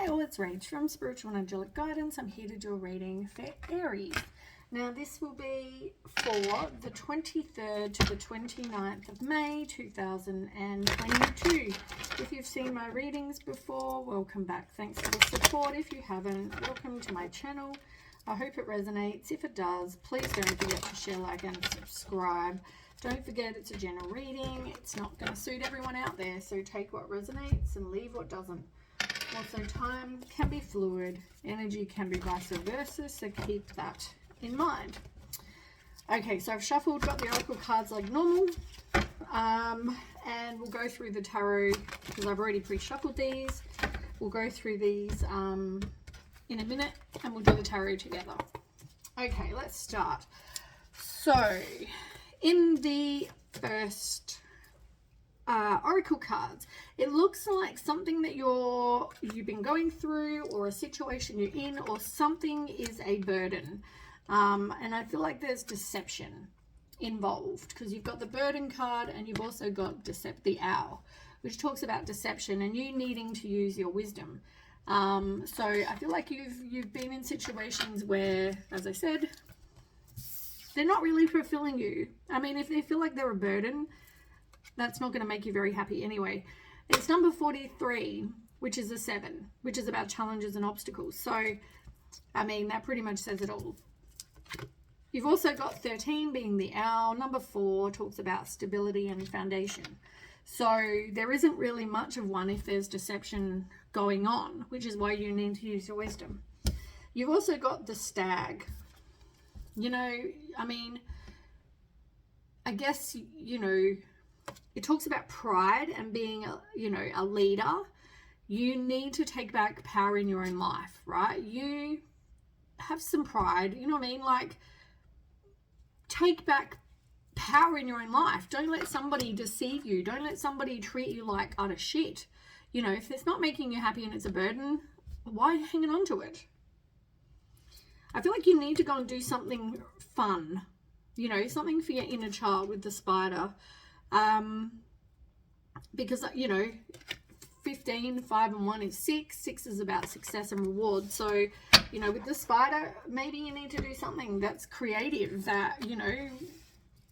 Hi all, it's Rach from Spiritual and Angelic Guidance. I'm here to do a reading for Aries. Now this will be for the 23rd to the 29th of May 2022. If you've seen my readings before, welcome back. Thanks for the support. If you haven't, welcome to my channel. I hope it resonates. If it does, please don't forget to share, like, and subscribe. Don't forget it's a general reading. It's not going to suit everyone out there, so take what resonates and leave what doesn't. Also, time can be fluid, energy can be vice versa, so keep that in mind. Okay, so I've shuffled, got the oracle cards like normal, and we'll go through the tarot because I've already pre-shuffled these. We'll go through these in a minute and we'll do the tarot together. Okay, let's start. So, in the first oracle cards, it looks like something that you've been going through, or a situation you're in, or something is a burden, and I feel like there's deception involved because you've got the burden card and you've also got the owl, which talks about deception and you needing to use your wisdom. So I feel like you've been in situations where, as I said, they're not really fulfilling you. I mean, if they feel like they're a burden, that's not going to make you very happy anyway. It's number 43, which is a 7, which is about challenges and obstacles. So, I mean, that pretty much says it all. You've also got 13 being the owl. Number 4 talks about stability and foundation. So there isn't really much of one if there's deception going on, which is why you need to use your wisdom. You've also got the stag. You know, I mean, I guess, you know, it talks about pride and being, a leader. You need to take back power in your own life, right? You have some pride, you know what I mean? Like, take back power in your own life. Don't let somebody deceive you. Don't let somebody treat you like utter shit. You know, if it's not making you happy and it's a burden, why hanging on to it? I feel like you need to go and do something fun. You know, something for your inner child with the spider. Because, 15, 5 and 1 is 6. 6 is about success and reward. So, with the spider, maybe you need to do something that's creative that,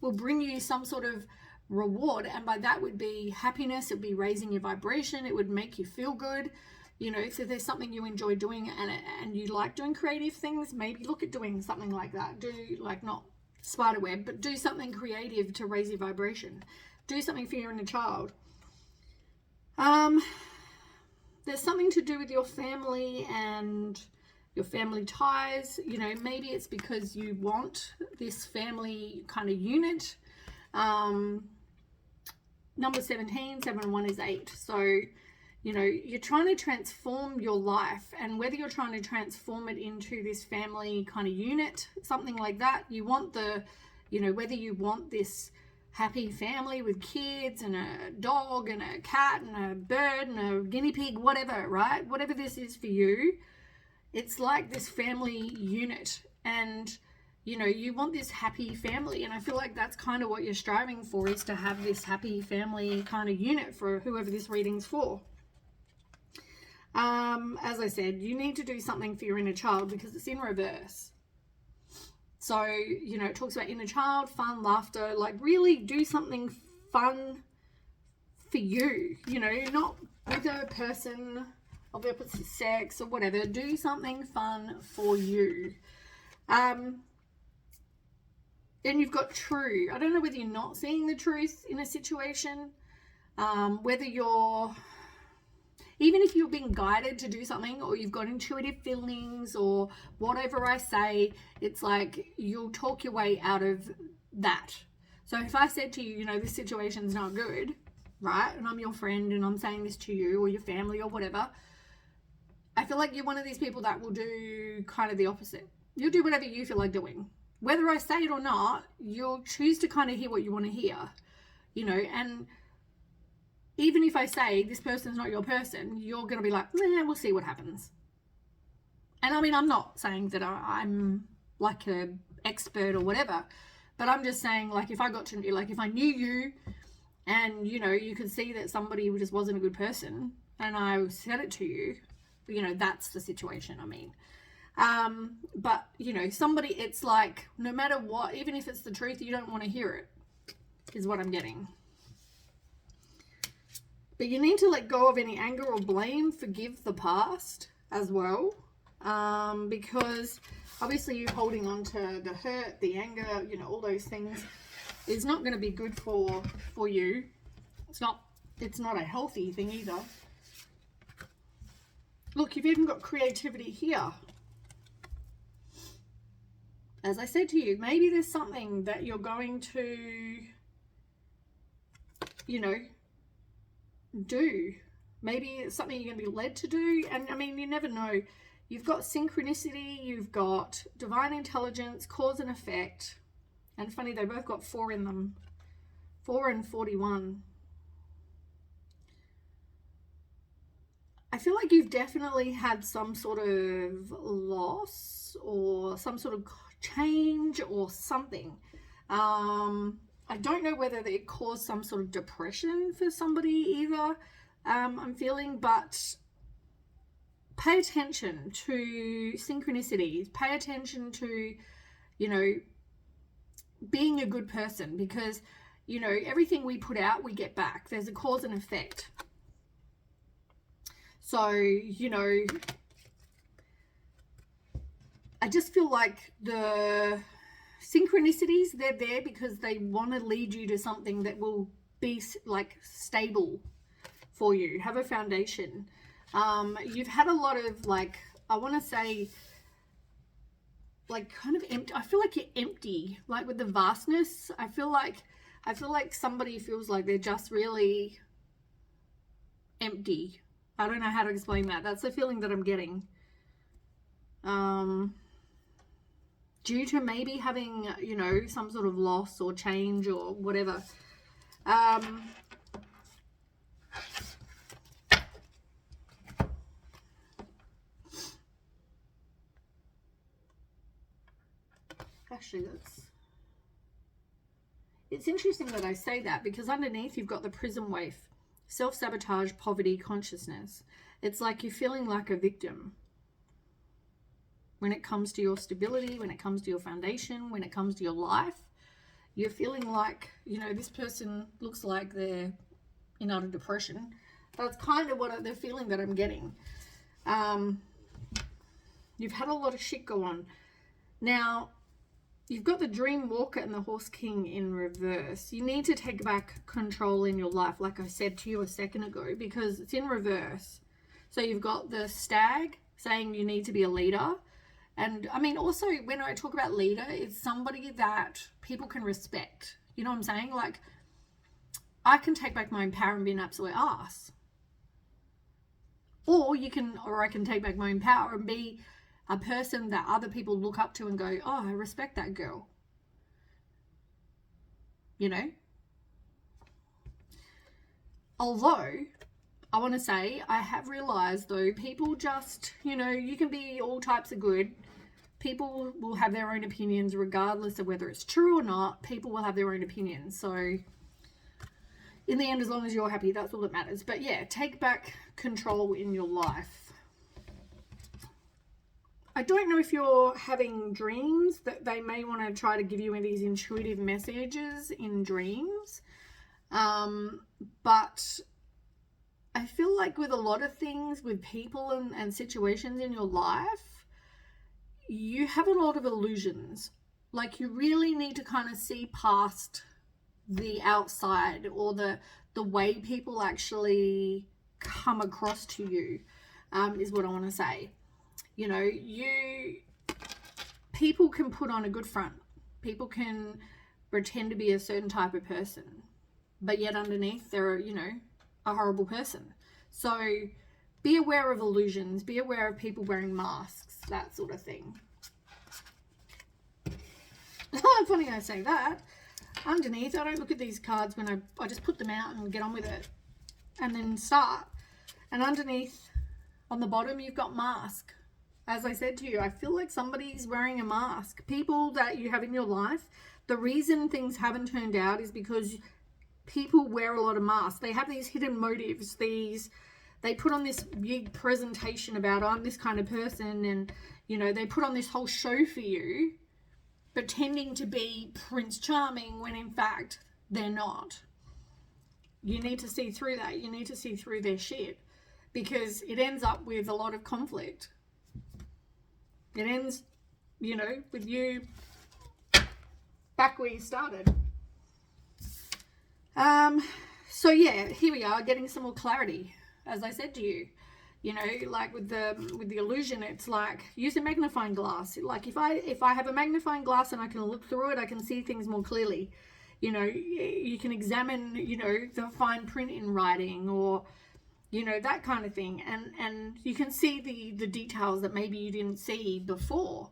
will bring you some sort of reward. And by that would be happiness. It would be raising your vibration. It would make you feel good. If there's something you enjoy doing and you like doing creative things, maybe look at doing something like that. Do, like, not spider web, but do something creative to raise your vibration. Do something for your inner child. There's something to do with your family and your family ties. Maybe it's because you want this family kind of unit. Number 17, 7 and 1 is 8. So, you're trying to transform your life, and whether you're trying to transform it into this family kind of unit, something like that, you want whether you want this happy family with kids and a dog and a cat and a bird and a guinea pig, whatever, right? Whatever this is for you, it's like this family unit, and you want this happy family, and I feel like that's kind of what you're striving for, is to have this happy family kind of unit for whoever this reading's for. As I said, you need to do something for your inner child because it's in reverse. So, it talks about inner child, fun, laughter, like really do something fun for you, not with a person of the opposite sex or whatever. Do something fun for you. And you've got true. I don't know whether you're not seeing the truth in a situation, whether you're, even if you're being guided to do something, or you've got intuitive feelings, or whatever I say, it's like you'll talk your way out of that. So if I said to you, this situation's not good, right? And I'm your friend and I'm saying this to you or your family or whatever, I feel like you're one of these people that will do kind of the opposite. You'll do whatever you feel like doing. Whether I say it or not, you'll choose to kind of hear what you want to hear, and even if I say this person's not your person, you're going to be like, we'll see what happens. And I mean, I'm not saying that I'm like an expert or whatever, but I'm just saying, like, if I got to, like, if I knew you and, you could see that somebody just wasn't a good person and I said it to you, you know, that's the situation, I mean. But, you know, somebody, it's like, no matter what, even if it's the truth, you don't want to hear it, is what I'm getting. But you need to let go of any anger or blame, forgive the past as well. Because obviously you holding on to the hurt, the anger, you know, all those things is not going to be good for you. It's not a healthy thing either. Look, you've even got creativity here. As I said to you, maybe there's something that you're going to, you know, do. Maybe it's something you're going to be led to do. And I mean, you never know. You've got synchronicity, you've got divine intelligence, cause and effect. And funny, they both got 4 in them. 4 and 41. I feel like you've definitely had some sort of loss or some sort of change or something. I don't know whether it caused some sort of depression for somebody either, I'm feeling, but pay attention to synchronicities. Pay attention to, you know, being a good person, because, you know, everything we put out, we get back. There's a cause and effect. So, you know, I just feel like the synchronicities, they're there because they want to lead you to something that will be like stable for you, have a foundation. You've had a lot of, like, I want to say, like, kind of empty. I feel like you're empty, like with the vastness. I feel like somebody feels like they're just really empty. I don't know how to explain that. That's the feeling that I'm getting. Due to maybe having, you know, some sort of loss or change or whatever. Actually, it's interesting that I say that, because underneath you've got the prison waif, self-sabotage, poverty, consciousness. It's like you're feeling like a victim when it comes to your stability, when it comes to your foundation, when it comes to your life. You're feeling like, you know, this person looks like they're in utter depression. That's kind of what the feeling that I'm getting. You've had a lot of shit go on. Now, you've got the Dream Walker and the Horse King in reverse. You need to take back control in your life, like I said to you a second ago, because it's in reverse. So you've got the Stag saying you need to be a leader. And I mean, also when I talk about leader, it's somebody that people can respect. You know what I'm saying? Like, I can take back my own power and be an absolute ass. Or I can take back my own power and be a person that other people look up to and go, oh, I respect that girl. You know? Although, I want to say, I have realized though, people just, you know, you can be all types of good. People will have their own opinions regardless of whether it's true or not. People will have their own opinions. So in the end, as long as you're happy, that's all that matters. But yeah, take back control in your life. I don't know if you're having dreams that they may want to try to give you these intuitive messages in dreams. But I feel like with a lot of things, with people and situations in your life, you have a lot of illusions. Like, you really need to kind of see past the outside, or the way people actually come across to you, is what I want to say. You know, people can put on a good front. People can pretend to be a certain type of person, but yet underneath they're, you know, a horrible person. So be aware of illusions. Be aware of people wearing masks, that sort of thing. Funny I say that. Underneath, I don't look at these cards when I just put them out and get on with it and then start. And underneath, on the bottom, you've got mask. As I said to you, I feel like somebody's wearing a mask. People that you have in your life, the reason things haven't turned out is because people wear a lot of masks. They have these hidden motives, these they put on this big presentation about, I'm this kind of person, and, you know, they put on this whole show for you, pretending to be Prince Charming when in fact they're not. You need to see through that. You need to see through their shit, because it ends up with a lot of conflict. It ends, you know, with you back where you started. So yeah, here we are, getting some more clarity. As I said to you, you know, like with the illusion, it's like, use a magnifying glass. Like if I have a magnifying glass and I can look through it, I can see things more clearly. You know, you can examine, you know, the fine print in writing, or, you know, that kind of thing, and you can see the details that maybe you didn't see before.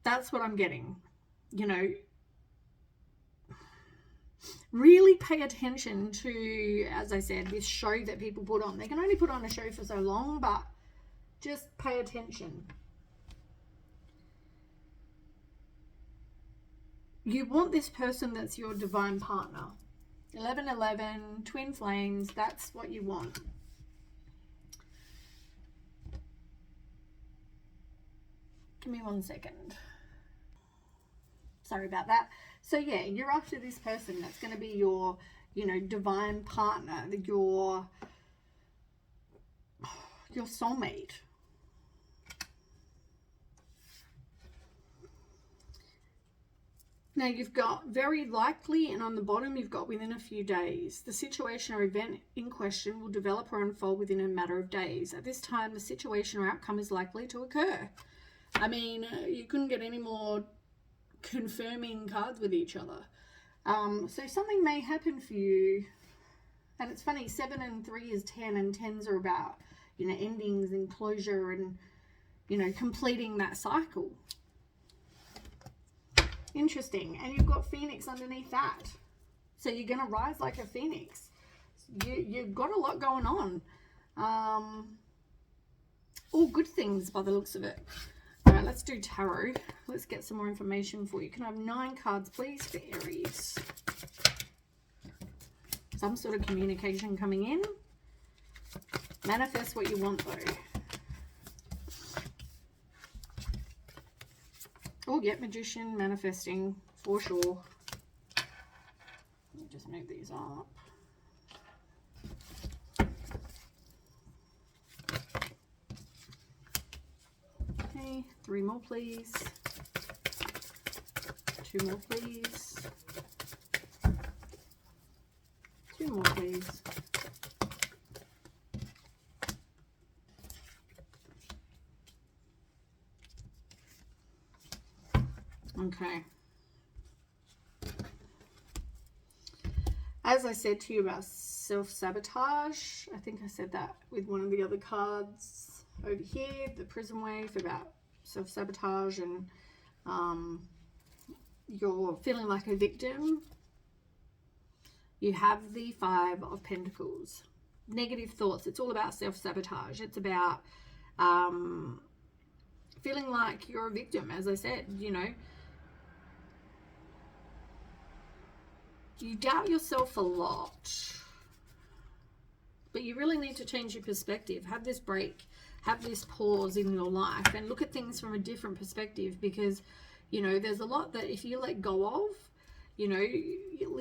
That's what I'm getting. You know, really pay attention to, as I said, this show that people put on. They can only put on a show for so long, but just pay attention. You want this person that's your divine partner. 1111, twin flames, that's what you want. Give me 1 second. Sorry about that. So yeah, you're after this person that's going to be your, you know, divine partner, your soulmate. Now you've got very likely, and on the bottom you've got within a few days. The situation or event in question will develop or unfold within a matter of days. At this time, the situation or outcome is likely to occur. I mean, you couldn't get any more confirming cards with each other. So something may happen for you. And it's funny, 7 and 3 is 10, and 10s are about, you know, endings and closure and, you know, completing that cycle. Interesting. And you've got Phoenix underneath that. So you're going to rise like a Phoenix. You've got a lot going on. All good things by the looks of it. All right, let's do tarot. Let's get some more information for you. Can I have 9 cards, please, for Aries? Some sort of communication coming in. Manifest what you want, though. Oh, yeah, Magician, manifesting, for sure. Let me just move these up. Okay, 3 more, please. 2 more, please. 2 more, please. Okay. As I said to you about self-sabotage, I think I said that with one of the other cards over here, the prison wave, about self-sabotage, and you're feeling like a victim. You have the 5 of Pentacles. Negative thoughts. It's all about self-sabotage. It's about feeling like you're a victim, as I said, you know. You doubt yourself a lot, but you really need to change your perspective. Have this break, have this pause in your life, and look at things from a different perspective, because, you know, there's a lot that if you let go of, you know,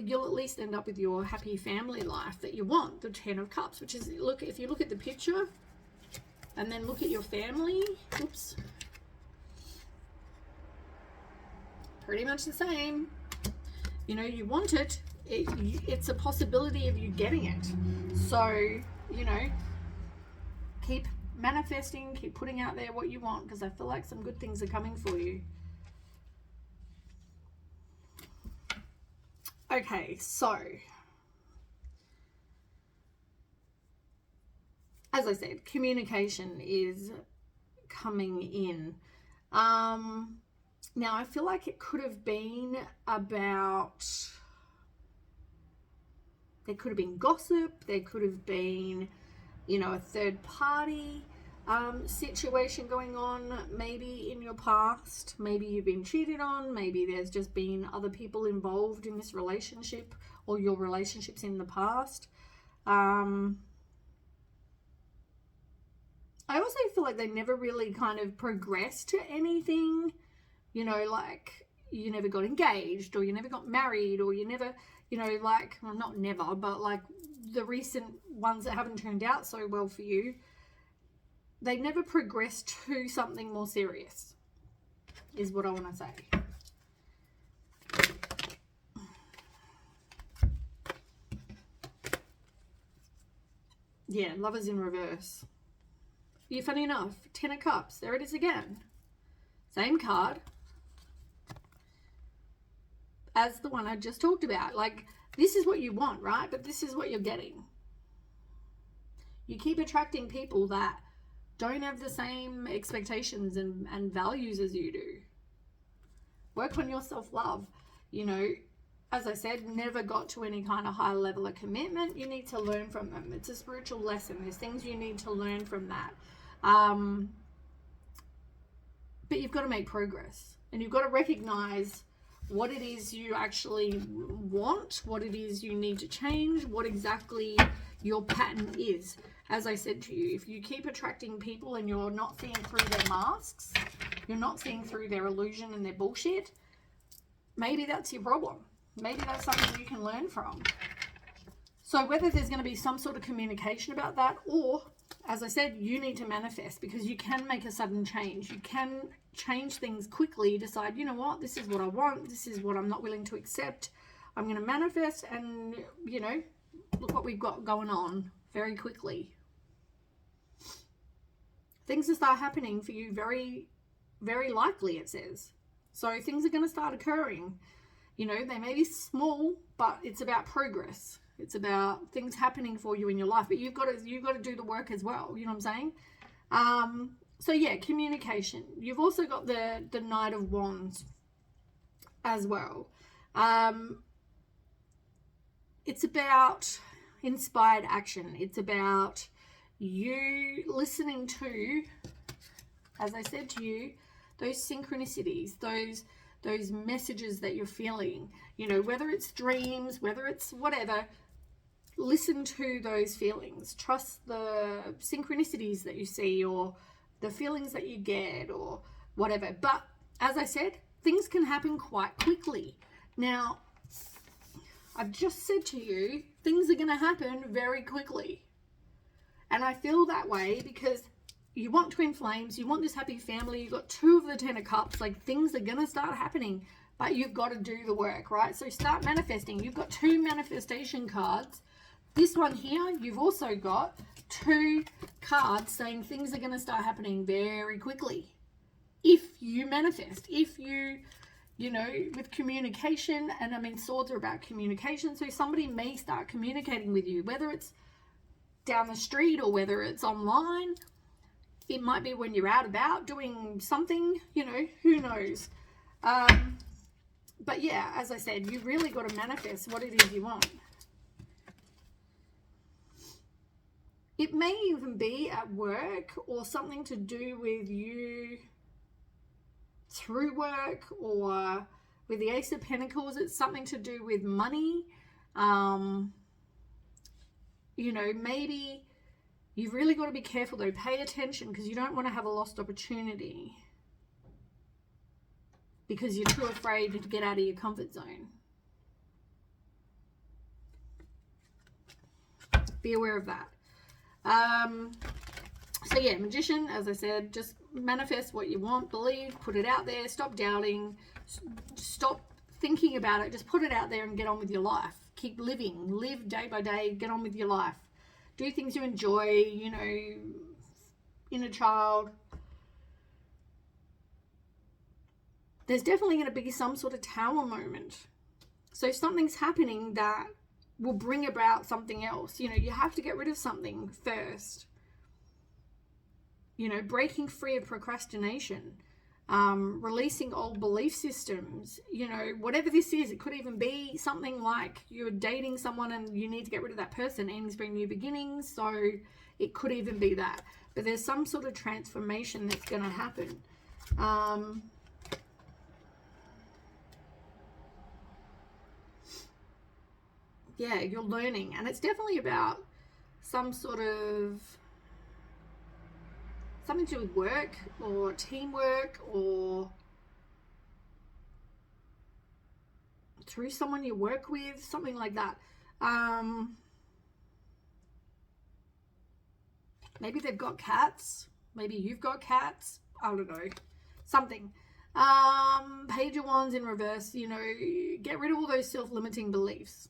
you'll at least end up with your happy family life that you want, the 10 of Cups, which is, look, if you look at the picture and then look at your family, oops, pretty much the same. You know, you want it. It's a possibility of you getting it. So, you know, keep manifesting, keep putting out there what you want, because I feel like some good things are coming for you. Okay, so as I said, communication is coming in. Now, I feel like it could have been about, there could have been gossip, there could have been, you know, a third party situation going on, maybe in your past. Maybe you've been cheated on, maybe there's just been other people involved in this relationship or your relationships in the past. I also feel like they never really kind of progressed to anything, you know, like you never got engaged or you never got married or you never, you know, like, well, not never, but like the recent ones that haven't turned out so well for you, they never progressed to something more serious, is what I want to say. Yeah, Lovers in reverse. Yeah, funny enough, 10 of Cups. There it is again. Same card as the one I just talked about. Like, this is what you want, right? But this is what you're getting. You keep attracting people that don't have the same expectations and values as you do. Work on your self-love. You know, as I said, never got to any kind of high level of commitment. You need to learn from them. It's a spiritual lesson. There's things you need to learn from that. But you've got to make progress. And you've got to recognize what it is you actually want, what it is you need to change, what exactly your pattern is. As I said to you, if you keep attracting people and you're not seeing through their masks, you're not seeing through their illusion and their bullshit, maybe that's your problem. Maybe that's something you can learn from. So whether there's going to be some sort of communication about that, or, as I said, you need to manifest, because you can make a sudden change. You can change things quickly, decide, you know what, this is what I want, this is what I'm not willing to accept. I'm going to manifest, and, you know, look what we've got going on very quickly. Things will start happening for you very, very likely, it says. So things are going to start occurring. You know, they may be small, but it's about progress. It's about things happening for you in your life, but you've got to do the work as well. You know what I'm saying? So yeah, communication. You've also got the Knight of Wands as well. It's about inspired action. It's about you listening to, as I said to you, those synchronicities, those messages that you're feeling, you know, whether it's dreams, whether it's whatever, listen to those feelings. Trust the synchronicities that you see or the feelings that you get or whatever. But as I said, things can happen quite quickly. Now, I've just said to you, things are going to happen very quickly. And I feel that way because you want twin flames, you want this happy family, you've got 2 of the 10 of Cups, like things are going to start happening, but you've got to do the work, right? So start manifesting. You've got 2 manifestation cards. This one here, you've also got 2 cards saying things are going to start happening very quickly. If you manifest, if you know, with communication, and I mean, swords are about communication, so somebody may start communicating with you, whether it's down the street or whether it's online. It might be when you're out about doing something, you know, who knows. But yeah, as I said, you've really got to manifest what it is you want. It may even be at work or something to do with you through work, or with the Ace of Pentacles, it's something to do with money. You know, maybe you've really got to be careful though. Pay attention, because you don't want to have a lost opportunity because you're too afraid to get out of your comfort zone. Be aware of that. So yeah, Magician, as I said, just manifest what you want, believe, put it out there, stop doubting, stop thinking about it, just put it out there and get on with your life. Keep living, live day by day, get on with your life. Do things you enjoy, you know, inner child. There's definitely going to be some sort of tower moment. So something's happening that will bring about something else. You know, you have to get rid of something first. You know, breaking free of procrastination, releasing old belief systems, you know, whatever this is. It could even be something like you're dating someone and you need to get rid of that person, ends bring new beginnings. So it could even be that. But there's some sort of transformation that's going to happen. Yeah, you're learning, and it's definitely about some sort of something to do with work or teamwork, or through someone you work with, something like that. Maybe they've got cats. Maybe you've got cats. I don't know. Something. Page of Wands in reverse. You know, get rid of all those self-limiting beliefs.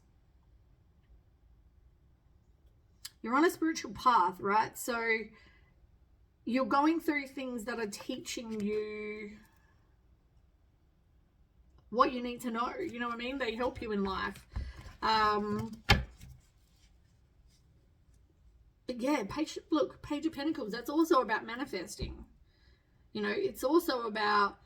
You're on a spiritual path, right? So you're going through things that are teaching you what you need to know. You know what I mean? They help you in life. But yeah, Page of Pentacles, that's also about manifesting. You know, it's also about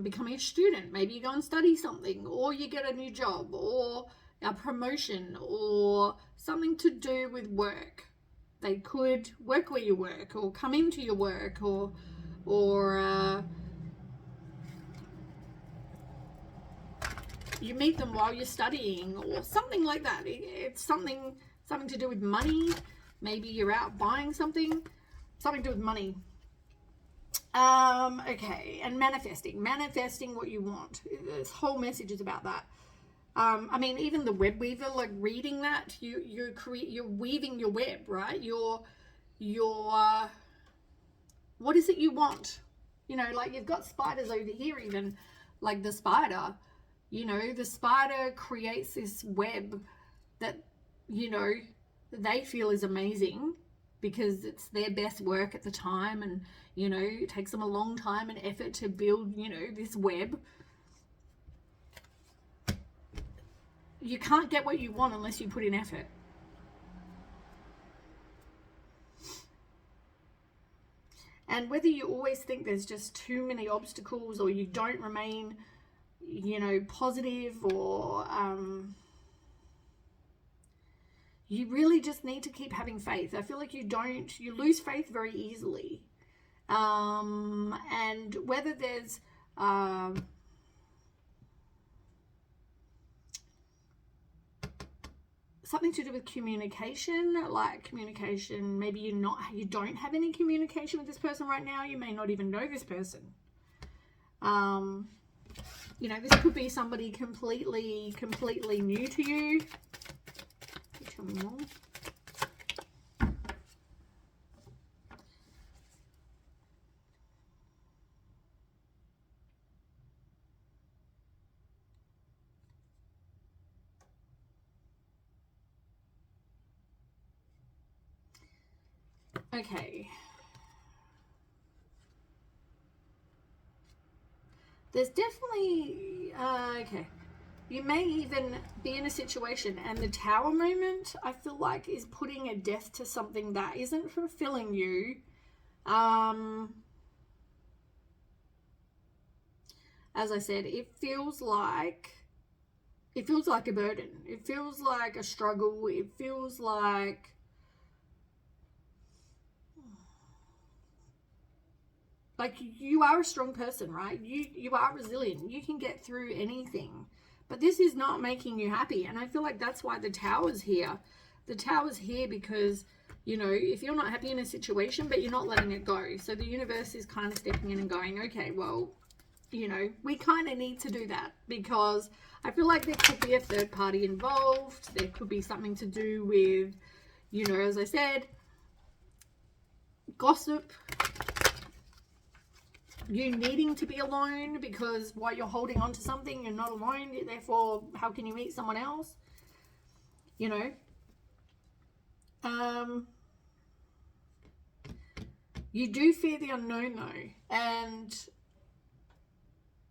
becoming a student. Maybe you go and study something, or you get a new job, or a promotion, or something to do with work. They could work where you work, or come into your work, or you meet them while you're studying, or something like that. It's something to do with money. Maybe you're out buying something to do with money. Okay, and manifesting what you want. This whole message is about that. I mean, even the web weaver, like reading that, you're weaving your web, right? You're what is it you want? You know, like you've got spiders over here, even like the spider. You know, the spider creates this web that, you know, they feel is amazing because it's their best work at the time, and, you know, it takes them a long time and effort to build, you know, this web. You can't get what you want unless you put in effort. And whether you always think there's just too many obstacles, or you don't remain, you know, positive, or you really just need to keep having faith. I feel like you lose faith very easily. And whether there's something to do with communication, like communication, maybe you don't have any communication with this person right now. You may not even know this person. You know, this could be somebody completely new to you. Tell me more. Okay. There's definitely, okay. You may even be in a situation, and the Tower moment, I feel like, is putting a death to something that isn't fulfilling you. As I said, it feels like a burden. It feels like a struggle. It feels like you are a strong person, right? You are resilient. You can get through anything. But this is not making you happy. And I feel like that's why the Tower's here. The Tower's here because, you know, if you're not happy in a situation, but you're not letting it go. So the universe is kind of stepping in and going, okay, well, you know, we kind of need to do that, because I feel like there could be a third party involved. There could be something to do with, you know, as I said, gossip. You needing to be alone because while you're holding on to something, you're not alone. Therefore, how can you meet someone else? You know? You do fear the unknown, though. And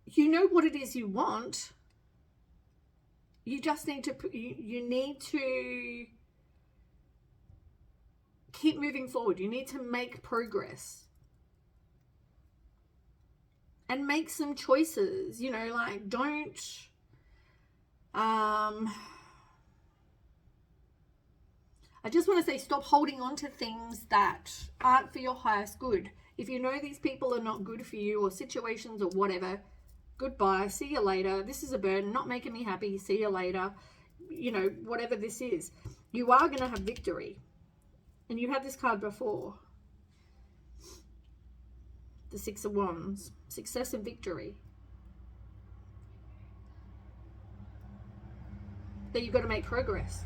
you know what it is you want. You just need to, you need to keep moving forward. You need to make progress. And make some choices, you know, like don't, I just want to say, stop holding on to things that aren't for your highest good. If you know these people are not good for you, or situations or whatever, goodbye, see you later. This is a burden, not making me happy, see you later. You know, whatever this is, you are going to have victory. And you had this card before. The Six of Wands. Success and victory. That you've got to make progress.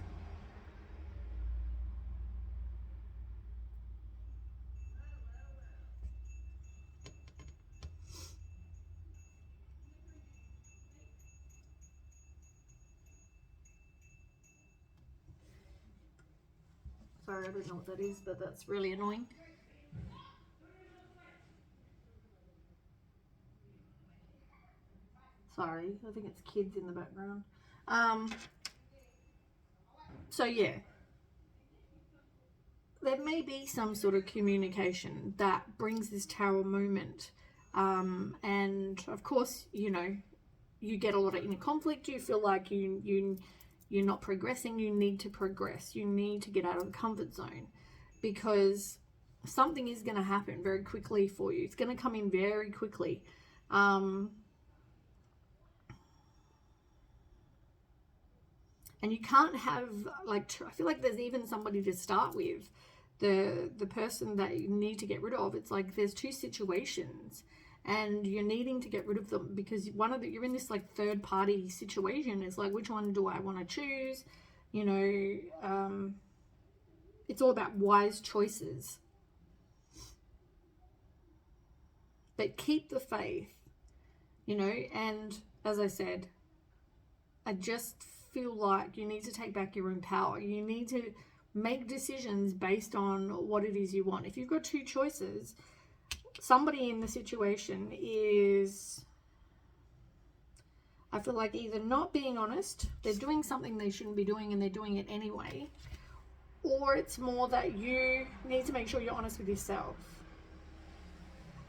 Sorry, I don't know what that is, but that's really annoying. Sorry, I think it's kids in the background. So yeah, there may be some sort of communication that brings this Tower moment. And of course, you know, you get a lot of inner conflict. You feel like you're not progressing. You need to progress. You need to get out of the comfort zone, because something is going to happen very quickly for you. It's going to come in very quickly. And you can't have, like, I feel like there's even somebody to start with. The person that you need to get rid of, it's like there's two situations and you're needing to get rid of them, because you're in this like third party situation. It's like, which one do I want to choose? You know, it's all about wise choices. But keep the faith, you know, and as I said, I just feel like you need to take back your own power. You need to make decisions based on what it is you want. If you've got two choices, somebody in the situation is, I feel like, either not being honest, they're doing something they shouldn't be doing and they're doing it anyway, or it's more that you need to make sure you're honest with yourself.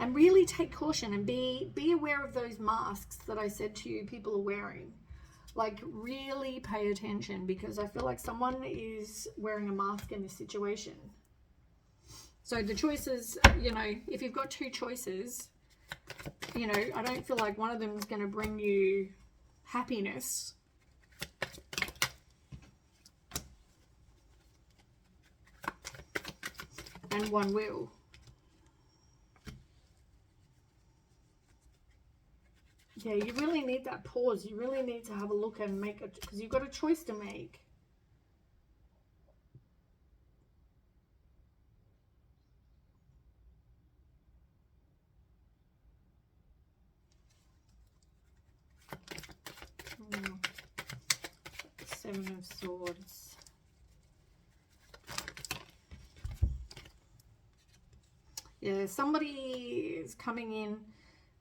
And really take caution and be aware of those masks that I said to you people are wearing. Like, really pay attention, because I feel like someone is wearing a mask in this situation. So the choices, you know, if you've got two choices, you know, I don't feel like one of them is going to bring you happiness. And one will. Yeah, you really need that pause. You really need to have a look and make it, because you've got a choice to make. Seven of Swords. Yeah, somebody is coming in.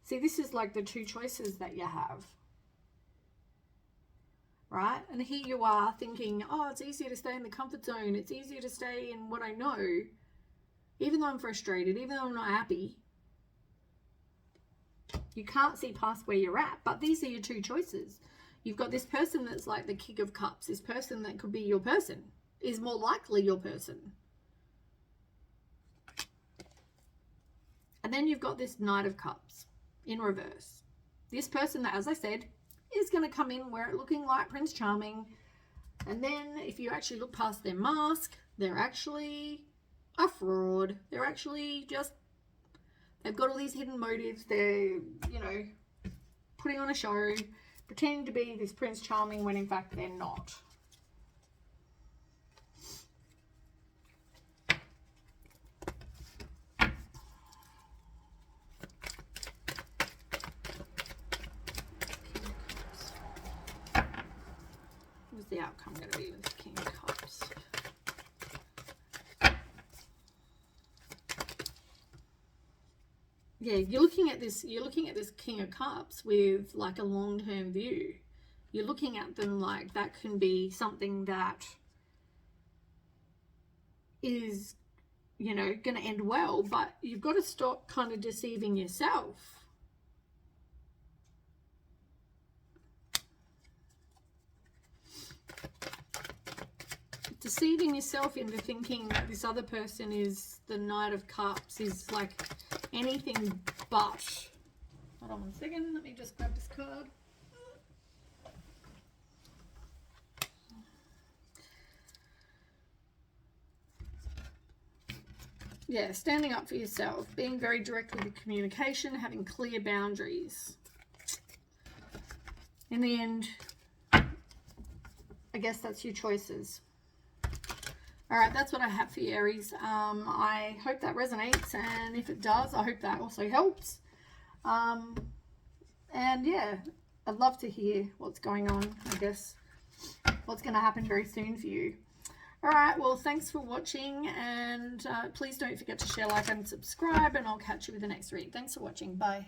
See, this is like the two choices that you have. Right? And here you are thinking, oh, it's easier to stay in the comfort zone. It's easier to stay in what I know. Even though I'm frustrated, even though I'm not happy. You can't see past where you're at. But these are your two choices. You've got this person that's like the King of Cups. This person that could be your person, is more likely your person. And then you've got this Knight of Cups in reverse. This person that, as I said, is going to come in where it looking like Prince Charming. And then if you actually look past their mask, they're actually a fraud. They're actually just, they've got all these hidden motives. They're, you know, putting on a show, pretending to be this Prince Charming when in fact they're not. What's the outcome going to be with the King of Cups? Yeah, you're looking at this King of Cups with like a long-term view. You're looking at them like that can be something that is, you know, going to end well, but you've got to stop kind of deceiving yourself. Deceiving yourself into thinking that this other person is the Knight of Cups is like anything but. Hold on one second, let me just grab this card. Yeah, standing up for yourself, being very direct with your communication, having clear boundaries. In the end, I guess that's your choices. All right, that's what I have for you, Aries. I hope that resonates, and if it does, I hope that also helps. And yeah, I'd love to hear what's going on, I guess, what's going to happen very soon for you. All right, well, thanks for watching, and please don't forget to share, like, and subscribe, and I'll catch you with the next read. Thanks for watching. Bye.